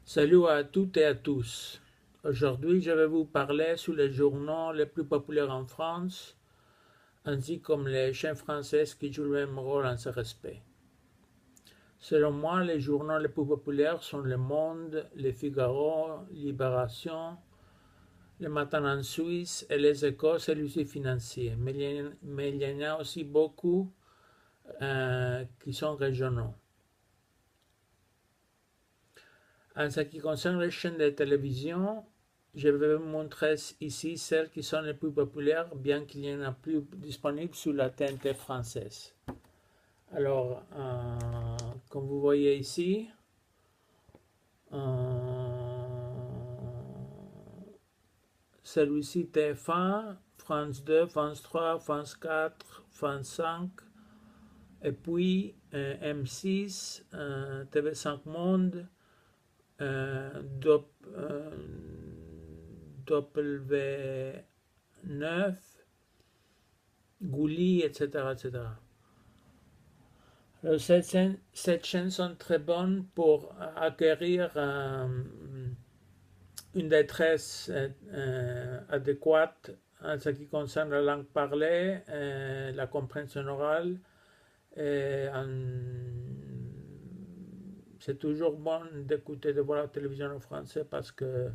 Salut à toutes et à tous. Aujourd'hui, je vais vous parler sur les journaux les plus populaires en France, ainsi comme les chaînes françaises qui jouent le même rôle en ce respect. Selon moi, les journaux les plus populaires sont Le Monde, Le Figaro, Libération, Le Matin en Suisse et Les Échos, celui-ci financier. Mais il y en a aussi beaucoup qui sont régionaux. En ce qui concerne les chaînes de télévision, je vais vous montrer ici celles qui sont les plus populaires, bien qu'il y en ait plus disponibles sur la TNT française. Alors, comme vous voyez ici, celui-ci TF1, France 2, France 3, France 4, France 5, et puis M6, TV5 Monde, W9, Gulli, etc., etc. Alors, cette chaîne sont très bonnes pour acquérir une détresse adéquate en ce qui concerne la langue parlée, la compréhension orale. C'est toujours bon d'écouter, de voir la télévision en français parce que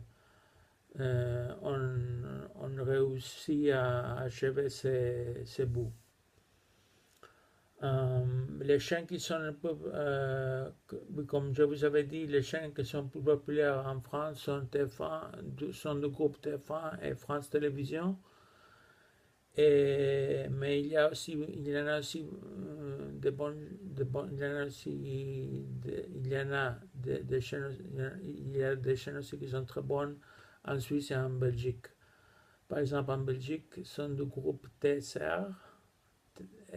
on réussit à achever ses bouts. Les chaînes qui sont un peu, comme je vous avais dit, les chaînes qui sont plus populaires en France sont TF1, sont du groupe TF1 et France Télévisions. Mais il y a aussi, il y en a aussi il y en a aussi, il y en a des chaînes, il y a des chaînes aussi qui sont très bonnes en Suisse et en Belgique. Par exemple, en Belgique, sont du groupe TSR,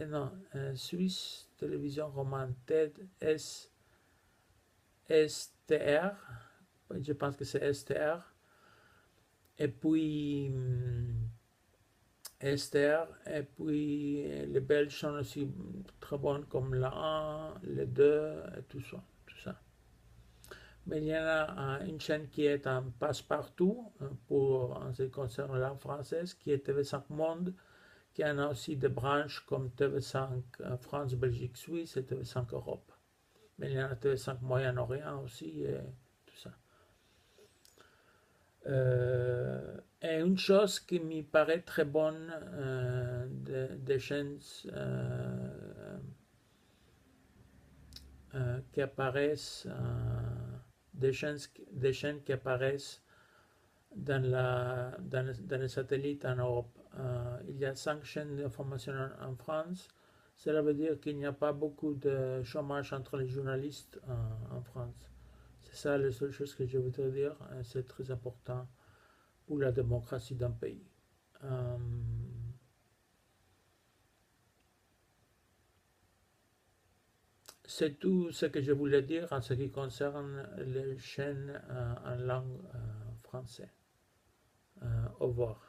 non, Suisse Télévision Romande, STR, je pense que c'est STR, et puis Esther, et puis les Belges sont aussi très bons comme la 1, le 2, et tout ça. Tout ça. Mais il y en a une chaîne qui est en passe-partout pour en ce qui concerne la française, qui est TV5 Monde, qui en a aussi des branches comme TV5 France, Belgique, Suisse et TV5 Europe. Mais il y en a TV5 Moyen-Orient aussi et tout ça. Et une chose qui me paraît très bonne des chaînes qui apparaissent, des chaînes qui apparaissent dans les satellites en Europe. Il y a 5 chaînes d'information en France. Cela veut dire qu'il n'y a pas beaucoup de chômage entre les journalistes en France. C'est ça la seule chose que je voudrais dire. C'est très important pour la démocratie d'un pays. C'est tout ce que je voulais dire en ce qui concerne les chaînes en langue française. Au revoir.